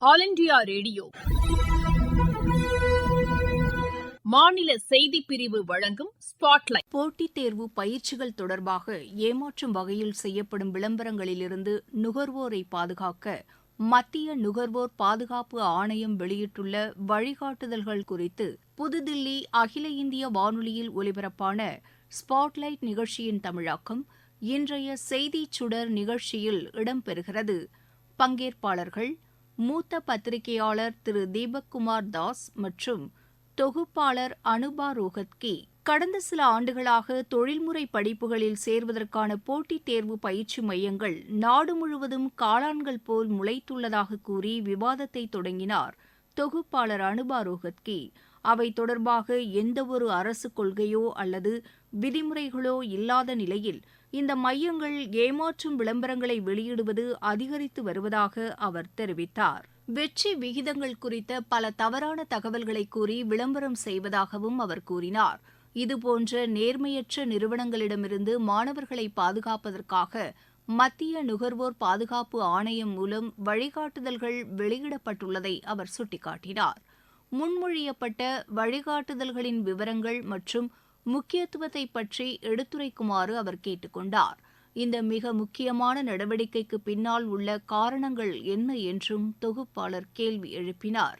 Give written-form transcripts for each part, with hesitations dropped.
All India radio மாநில செய்திப்பிரிவு வழங்கும் ஸ்பாட்லைட். போட்டித் தேர்வு பயிற்சிகள் தொடர்பாக ஏமாற்றும் வகையில் செய்யப்படும் விளம்பரங்களிலிருந்து நுகர்வோரை பாதுகாக்க மத்திய நுகர்வோர் பாதுகாப்பு ஆணையம் வெளியிட்டுள்ள வழிகாட்டுதல்கள் குறித்து புதுதில்லி அகில இந்திய வானொலியில் ஒலிபரப்பான ஸ்பாட்லைட் நிகழ்ச்சியின் தமிழாக்கம் இன்றைய செய்திச் சுடர் நிகழ்ச்சியில் இடம்பெறுகிறது. பங்கேற்பாளர்கள் மூத்த பத்திரிகையாளர் திரு தீபக்குமார் தாஸ் மற்றும் தொகுப்பாளர் அனுபா ரோஹத்கி. கடந்த சில ஆண்டுகளாக தொழில்முறை படிப்புகளில் சேர்வதற்கான போட்டித் தேர்வு பயிற்சி மையங்கள் நாடு முழுவதும் காளான்கள் போல் முளைத்துள்ளதாக கூறி விவாதத்தை தொடங்கினார் தொகுப்பாளர் அனுபா ரோஹத்கி. அவை தொடர்பாக எந்தவொரு அரசு கொள்கையோ அல்லது விதிமுறைகளோ இல்லாத நிலையில் இந்த மையங்கள் ஏமாற்றும் விளம்பரங்களை வெளியிடுவது அதிகரித்து வருவதாக அவர் தெரிவித்தார். வெற்றி விகிதங்கள் குறித்த பல தவறான தகவல்களை கூறி விளம்பரம் செய்வதாகவும் அவர் கூறினார். இதுபோன்ற நேர்மையற்ற நிறுவனங்களிடமிருந்து மாணவர்களை பாதுகாப்பதற்காக மத்திய நுகர்வோர் பாதுகாப்பு ஆணையம் மூலம் வழிகாட்டுதல்கள் வெளியிடப்பட்டுள்ளதை அவர் சுட்டிக்காட்டினார். முன்மொழியப்பட்ட வழிகாட்டுதல்களின் விவரங்கள் மற்றும் முக்கியத்துவத்தை பற்றி எடுத்துரைக்குமாறு அவர் கேட்டுக் கொண்டார். இந்த மிக முக்கியமான நடவடிக்கைக்கு பின்னால் உள்ள காரணங்கள் என்ன என்றும் தொகுப்பாளர் கேள்வி எழுப்பினார்.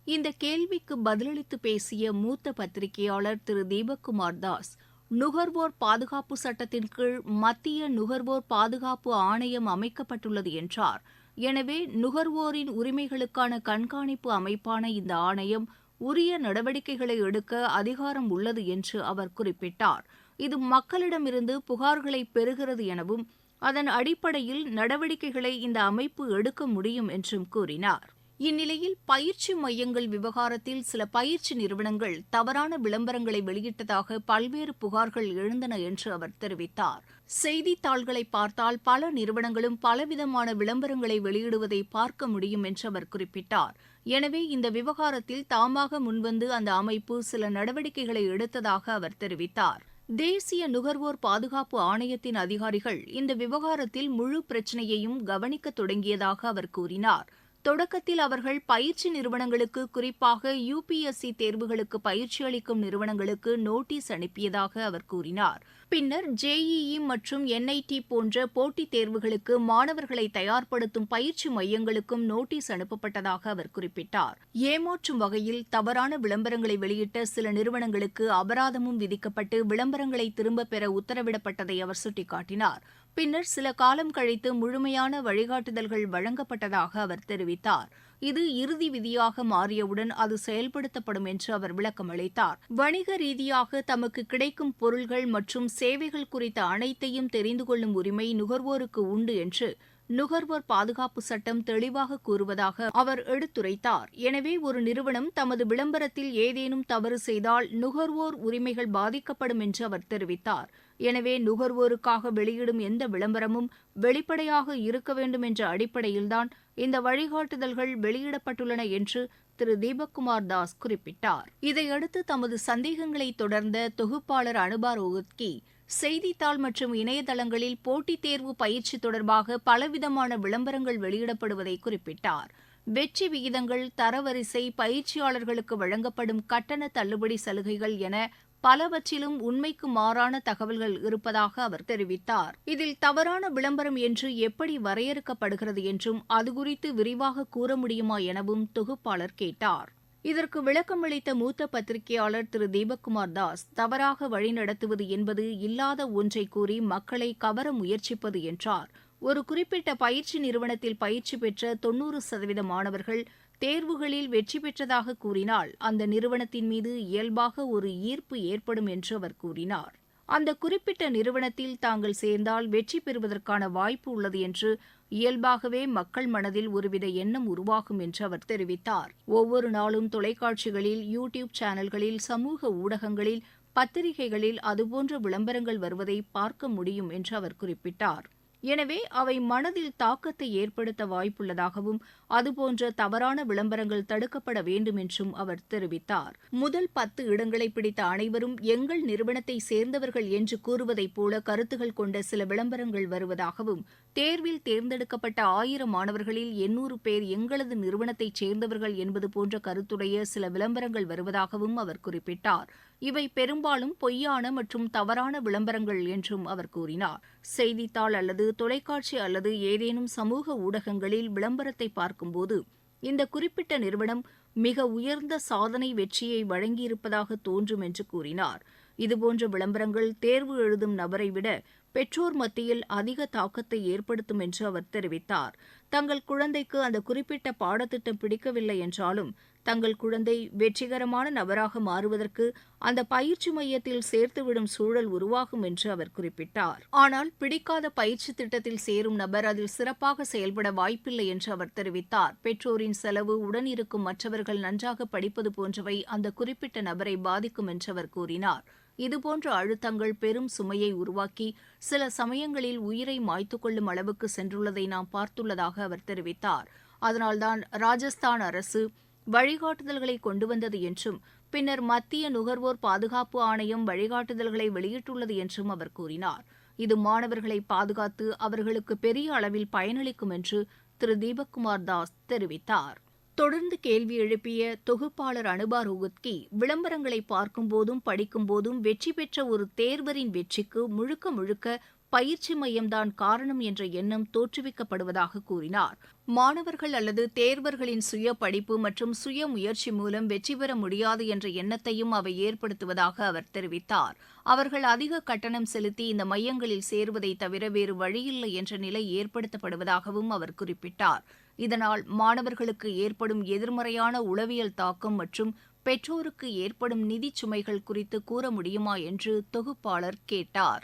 இந்த கேள்விக்கு பதிலளித்து பேசிய மூத்த பத்திரிகையாளர் திரு தீபக்குமார் தாஸ், நுகர்வோர் பாதுகாப்பு சட்டத்தின் கீழ் மத்திய நுகர்வோர் பாதுகாப்பு ஆணையம் அமைக்கப்பட்டுள்ளது என்றார். எனவே நுகர்வோரின் உரிமைகளுக்கான கண்காணிப்பு அமைப்பான இந்த ஆணையம் உரிய நடவடிக்கைகளை எடுக்க அதிகாரம் உள்ளது என்று அவர் குறிப்பிட்டார். இது மக்களிடமிருந்து புகார்களை பெறுகிறது எனவும் அதன் அடிப்படையில் நடவடிக்கைகளை இந்த அமைப்பு எடுக்க முடியும் என்றும் கூறினார். இந்நிலையில் பயிற்சி மையங்கள் விவகாரத்தில் சில பயிற்சி நிறுவனங்கள் தவறான விளம்பரங்களை வெளியிட்டதாக பல்வேறு புகார்கள் எழுந்தன என்று அவர் தெரிவித்தார். செய்தித்தாள்களை பார்த்தால் பல நிறுவனங்களும் பலவிதமான விளம்பரங்களை வெளியிடுவதை பார்க்க முடியும் என்று அவர் குறிப்பிட்டார். எனவே இந்த விவகாரத்தில் தாமாக முன்வந்து அந்த அமைப்பு சில நடவடிக்கைகளை எடுத்ததாக அவர் தெரிவித்தார். தேசிய நுகர்வோர் பாதுகாப்பு ஆணையத்தின் அதிகாரிகள் இந்த விவகாரத்தில் முழு பிரச்சினையையும் கவனிக்க தொடங்கியதாக அவர் கூறினார். தொடக்கத்தில் அவர்கள் பயிற்சி நிறுவனங்களுக்கு, குறிப்பாக UPSC தேர்வுகளுக்கு பயிற்சி அளிக்கும் நிறுவனங்களுக்கு நோட்டீஸ் அனுப்பியதாக அவர் கூறினார். பின்னர் JEE மற்றும் NIT போன்ற போட்டித் தேர்வுகளுக்கு மாணவர்களை தயார்படுத்தும் பயிற்சி மையங்களுக்கும் நோட்டீஸ் அனுப்பப்பட்டதாக அவர் குறிப்பிட்டார். ஏமாற்றும் வகையில் தவறான விளம்பரங்களை வெளியிட்ட சில நிறுவனங்களுக்கு அபராதமும் விதிக்கப்பட்டு விளம்பரங்களை திரும்பப் பெற உத்தரவிடப்பட்டதை அவர் சுட்டிக்காட்டினார். பின்னர் சில காலம் கழித்து முழுமையான வழிகாட்டுதல்கள் வழங்கப்பட்டதாக அவர் தெரிவித்தார். இது இறுதி விதியாக மாறியவுடன் அது செயல்படுத்தப்படும் என்று அவர் விளக்கம் அளித்தார். வணிக ரீதியாக தமக்கு கிடைக்கும் பொருள்கள் மற்றும் சேவைகள் குறித்த அனைத்தையும் தெரிந்து கொள்ளும் உரிமை நுகர்வோருக்கு உண்டு என்று நுகர்வோர் பாதுகாப்பு சட்டம் தெளிவாக கூறுவதாக அவர் எடுத்துரைத்தார். எனவே ஒரு நிறுவனம் தமது விளம்பரத்தில் ஏதேனும் தவறு செய்தால் நுகர்வோர் உரிமைகள் பாதிக்கப்படும் என்று அவர் தெரிவித்தார். எனவே நுகர்வோருக்காக வெளியிடும் எந்த விளம்பரமும் வெளிப்படையாக இருக்க வேண்டும் என்ற அடிப்படையில்தான் இந்த வழிகாட்டுதல்கள் வெளியிடப்பட்டுள்ளன என்று திரு தீபக்குமார் தாஸ் குறிப்பிட்டார். இதையடுத்து தமது சந்தேகங்களை தொடர்ந்த தொகுப்பாளர் அனுபா ரோஹத்கி, செய்தித்தாள் மற்றும் இணையதளங்களில் போட்டித் தேர்வு பயிற்சி தொடர்பாக பலவிதமான விளம்பரங்கள் வெளியிடப்படுவதை குறிப்பிட்டார். வெற்றி விகிதங்கள், தரவரிசை, பயிற்சியாளர்களுக்கு வழங்கப்படும் கட்டண தள்ளுபடி சலுகைகள் என பலவற்றிலும் உண்மைக்கு மாறான தகவல்கள் இருப்பதாக அவர் தெரிவித்தார். இதில் தவறான விளம்பரம் என்று எப்படி வரையறுக்கப்படுகிறது என்றும் அது குறித்து விரிவாக கூற முடியுமா எனவும் தொகுப்பாளர் கேட்டார். இதற்கு விளக்கமளித்த மூத்த பத்திரிகையாளர் திரு தீபக்குமார் தாஸ், தவறாக வழிநடத்துவது என்பது இல்லாத ஒன்றை கூறி மக்களை கவர முயற்சிப்பது என்றார். ஒரு குறிப்பிட்ட பயிற்சி நிறுவனத்தில் பயிற்சி பெற்ற 90% மாணவர்கள் தேர்வுகளில் வெற்றி பெற்றதாக கூறினால் அந்த நிறுவனத்தின் மீது இயல்பாக ஒரு ஈர்ப்பு ஏற்படும் என்று அவர் கூறினார். அந்த குறிப்பிட்ட நிறுவனத்தில் தாங்கள் சேர்ந்தால் வெற்றி பெறுவதற்கான வாய்ப்பு உள்ளது என்று இயல்பாகவே மக்கள் மனதில் ஒருவித எண்ணம் உருவாகும் என்று அவர் தெரிவித்தார். ஒவ்வொரு நாளும் தொலைக்காட்சிகளில், யூடியூப் சேனல்களில், சமூக ஊடகங்களில், பத்திரிகைகளில் அதுபோன்ற விளம்பரங்கள் வருவதை பார்க்க முடியும் என்று அவர் குறிப்பிட்டார். எனவே அவை மனதில் தாக்கத்தை ஏற்படுத்த வாய்ப்புள்ளதாகவும் அதுபோன்ற தவறான விளம்பரங்கள் தடுக்கப்பட வேண்டும் என்றும் அவர் தெரிவித்தார். முதல் 10 இடங்களை பிடித்த அனைவரும் எங்கள் நிறுவனத்தை சேர்ந்தவர்கள் என்று கூறுவதைப் போல கருத்துகள் கொண்ட சில விளம்பரங்கள் வருவதாகவும் தேர்வில் தேர்ந்தெடுக்கப்பட்ட 1000 மாணவர்களில் 800 பேர் எங்களது நிறுவனத்தைச் சேர்ந்தவர்கள் என்பது போன்ற கருத்துடைய சில விளம்பரங்கள் வருவதாகவும் அவர் குறிப்பிட்டார். இவை பெரும்பாலும் பொய்யான மற்றும் தவறான விளம்பரங்கள் என்றும் அவர் கூறினார். செய்தித்தாள் அல்லது தொலைக்காட்சி அல்லது ஏதேனும் சமூக ஊடகங்களில் விளம்பரத்தை பார்க்கும்போது இந்த குறிப்பிட்ட நிறுவனம் மிக உயர்ந்த சாதனை வெற்றியை வழங்கியிருப்பதாக தோன்றும் என்று கூறினார். இதுபோன்ற விளம்பரங்கள் தேர்வு எழுதும் நபரை விட பெற்றோர் மத்தியில் அதிக தாக்கத்தை ஏற்படுத்தும் என்று அவர் தெரிவித்தார். தங்கள் குழந்தைக்கு அந்த குறிப்பிட்ட பாடத்திட்டம் பிடிக்கவில்லை என்றாலும் தங்கள் குழந்தை வெற்றிகரமான நபராக மாறுவதற்கு அந்த பயிற்சி மையத்தில் சேர்த்துவிடும் சூழல் உருவாகும் என்று அவர் குறிப்பிட்டார். ஆனால் பிடிக்காத பயிற்சி திட்டத்தில் சேரும் நபர் அதில் சிறப்பாக செயல்பட வாய்ப்பில்லை என்று அவர் தெரிவித்தார். பெற்றோரின் செலவு, உடன் இருக்கும் மற்றவர்கள் நன்றாக படிப்பது போன்றவை அந்த குறிப்பிட்ட நபரை பாதிக்கும் என்று அவர் கூறினார். இதுபோன்ற அழுத்தங்கள் பெரும் சுமையை உருவாக்கி சில சமயங்களில் உயிரை மாய்த்துக் கொள்ளும் அளவுக்கு சென்றுள்ளதை நாம் பார்த்துள்ளதாக அவர் தெரிவித்தார். அதனால்தான் ராஜஸ்தான் அரசு வழிகாட்டுதல்களை கொண்டு வந்தது என்றும் பின்னர் மத்திய நுகர்வோர் பாதுகாப்பு ஆணையம் வழிகாட்டுதல்களை வெளியிட்டுள்ளது என்றும் அவர் கூறினார். இது மாணவர்களை பாதுகாத்து அவர்களுக்கு பெரிய அளவில் பயனளிக்கும் என்று திரு தீபக்குமார் தாஸ் தெரிவித்தார். தொடர்ந்து கேள்வி எழுப்பிய தொகுப்பாளர் அனுபா ரோஹத்கி, விளம்பரங்களை பார்க்கும்போதும் படிக்கும்போதும் வெற்றி பெற்ற ஒரு தேர்வரின் வெற்றிக்கு முழுக்க முழுக்க பயிற்சி மையம்தான் காரணம் என்ற எண்ணம் தோற்றுவிக்கப்படுவதாக கூறினார். மாணவர்கள் அல்லது தேர்வர்களின் சுய படிப்பு மற்றும் சுய முயற்சி மூலம் வெற்றி பெற முடியாது என்ற எண்ணத்தையும் அவை ஏற்படுத்துவதாக அவர் தெரிவித்தார். அவர்கள் அதிக கட்டணம் செலுத்தி இந்த மையங்களில் சேருவதை தவிர வேறு வழியில்லை என்ற நிலை ஏற்படுத்தப்படுவதாகவும் அவர் குறிப்பிட்டார். இதனால் மாணவர்களுக்கு ஏற்படும் எதிர்மறையான உளவியல் தாக்கம் மற்றும் பெற்றோருக்கு ஏற்படும் நிதிச் சுமைகள் குறித்து கூற முடியுமா என்று தொகுப்பாளர் கேட்டார்.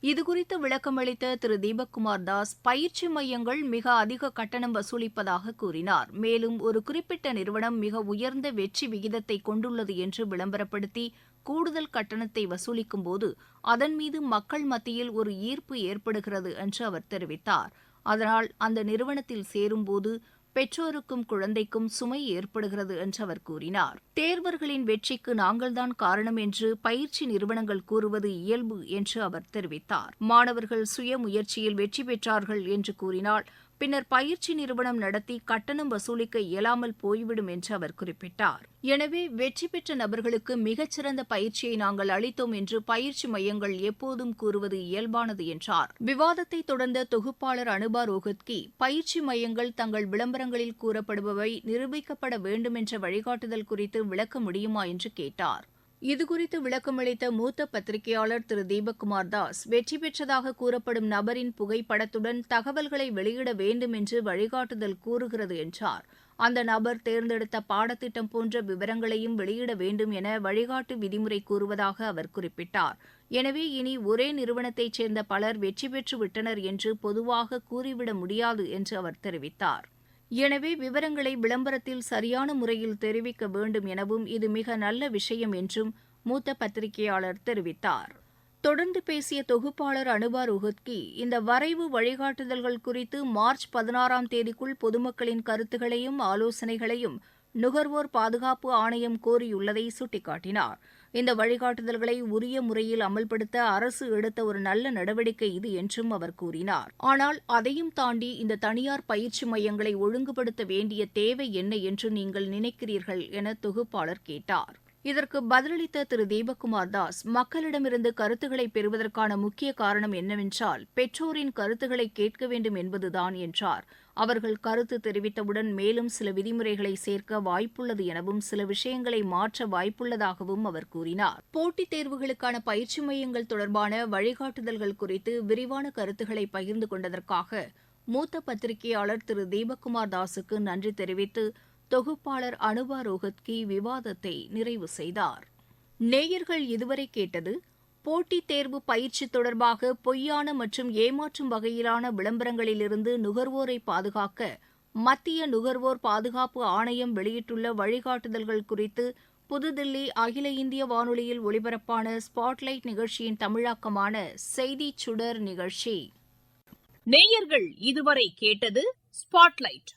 இதுகுறித்து விளக்கமளித்த திரு தீபக்குமார் தாஸ், பயிற்சி மையங்கள் மிக அதிக கட்டணம் வசூலிப்பதாக கூறினார். மேலும் ஒரு குறிப்பிட்ட நிறுவனம் மிக உயர்ந்த வெற்றி விகிதத்தை கொண்டுள்ளது என்று விளம்பரப்படுத்தி கூடுதல் கட்டணத்தை வசூலிக்கும்போது அதன் மீது மக்கள் மத்தியில் ஒரு ஈர்ப்பு ஏற்படுகிறது என்று அவர் தெரிவித்தார். அதனால் அந்த நிறுவனத்தில் சேரும்போது பெற்றோருக்கும் குழந்தைக்கும் சுமை ஏற்படுகிறது என்று அவர் கூறினார். தேர்வர்களின் வெற்றிக்கு நாங்கள்தான் காரணம் என்று பயிற்சி நிறுவனங்கள் கூறுவது இயல்பு என்று அவர் தெரிவித்தார். மாணவர்கள் சுய முயற்சியில் வெற்றி பெற்றார்கள் என்று கூறினால் பின்னர் பயிற்சி நிறுவனம் நடத்தி கட்டணம் வசூலிக்க இயலாமல் போய்விடும் என்று அவர் குறிப்பிட்டார். எனவே வெற்றி பெற்ற நபர்களுக்கு மிகச்சிறந்த பயிற்சியை நாங்கள் அளித்தோம் என்று பயிற்சி மையங்கள் எப்போதும் கூறுவது இயல்பானது என்றார். விவாதத்தை தொடர்ந்த தொகுப்பாளர் அனுபா ரோஹத்கி, பயிற்சி மையங்கள் தங்கள் விளம்பரங்களில் கூறப்படுபவை நிரூபிக்கப்பட வேண்டும் என்ற வழிகாட்டுதல் குறித்து விளக்க முடியுமா என்று கேட்டார். இதுகுறித்து விளக்கமளித்த மூத்த பத்திரிகையாளர் திரு தீபக்குமார் தாஸ், வெற்றி பெற்றதாக கூறப்படும் நபரின் புகைப்படத்துடன் தகவல்களை வெளியிட வேண்டும் என்று வழிகாட்டுதல் கூறுகிறது என்றார். அந்த நபர் தேர்ந்தெடுத்த பாடத்திட்டம் போன்ற விவரங்களையும் வெளியிட வேண்டும் என வழிகாட்டு விதிமுறை கூறுவதாக அவர் குறிப்பிட்டார். எனவே இனி ஒரே நிறுவனத்தைச் சேர்ந்த பலர் வெற்றி பெற்று விட்டனர் என்று பொதுவாக கூறிவிட முடியாது என்று அவர் தெரிவித்தார். எனவே விவரங்களை விளம்பரத்தில் சரியான முறையில் தெரிவிக்க வேண்டும் எனவும் இது மிக நல்ல விஷயம் என்றும் மூத்த பத்திரிகையாளர் தெரிவித்தார். தொடர்ந்து பேசிய தொகுப்பாளர் அனுபா ரோஹத்கி, இந்த வரைவு வழிகாட்டுதல்கள் குறித்து மார்ச் 16ஆம் தேதிக்குள் பொதுமக்களின் கருத்துகளையும் ஆலோசனைகளையும் நுகர்வோர் பாதுகாப்பு ஆணையம் கோரியுள்ளதை சுட்டிக்காட்டினார். இந்த வழிகாட்டுதல்களை உரிய முறையில் அமல்படுத்த அரசு எடுத்த ஒரு நல்ல நடவடிக்கை இது என்றும் அவர் கூறினார். ஆனால் அதையும் தாண்டி இந்த தனியார் பயிற்சி மையங்களை ஒழுங்குபடுத்த வேண்டிய தேவை என்ன என்று நீங்கள் நினைக்கிறீர்கள் என தொகுப்பாளர் கேட்டார். இதற்கு பதிலளித்த திரு தீபக்குமார் தாஸ், மக்களிடமிருந்து கருத்துக்களை பெறுவதற்கான முக்கிய காரணம் என்னவென்றால் பெற்றோரின் கருத்துக்களை கேட்க வேண்டும் என்பதுதான் என்றார். அவர்கள் கருத்து தெரிவித்தவுடன் மேலும் சில விதிமுறைகளை சேர்க்க வாய்ப்புள்ளது எனவும் சில விஷயங்களை மாற்ற வாய்ப்புள்ளதாகவும் அவர் கூறினார். போட்டித் தேர்வுகளுக்கான பயிற்சி மையங்கள் தொடர்பான வழிகாட்டுதல்கள் குறித்து விரிவான கருத்துக்களை பகிர்ந்து கொண்டதற்காக மூத்த பத்திரிகையாளர் திரு தீபக்குமார் தாஸுக்கு நன்றி தெரிவித்து தொகுப்பாளர் அனுபா ரோஹத்கி விவாதத்தை நிறைவு செய்தார். நேயர்கள் இதுவரை கேட்டது, போட்டித் தேர்வு பயிற்சி தொடர்பாக பொய்யான மற்றும் ஏமாற்றும் வகையிலான விளம்பரங்களிலிருந்து நுகர்வோரை பாதுகாக்க மத்திய நுகர்வோர் பாதுகாப்பு ஆணையம் வெளியிட்டுள்ள வழிகாட்டுதல்கள் குறித்து புதுதில்லி அகில இந்திய வானொலியில் ஒலிபரப்பான ஸ்பாட்லைட் நிகழ்ச்சியின் தமிழாக்கமான செய்திச் சுடர் நிகழ்ச்சி. நேயர்கள் இதுவரை கேட்டது ஸ்பாட்லைட்.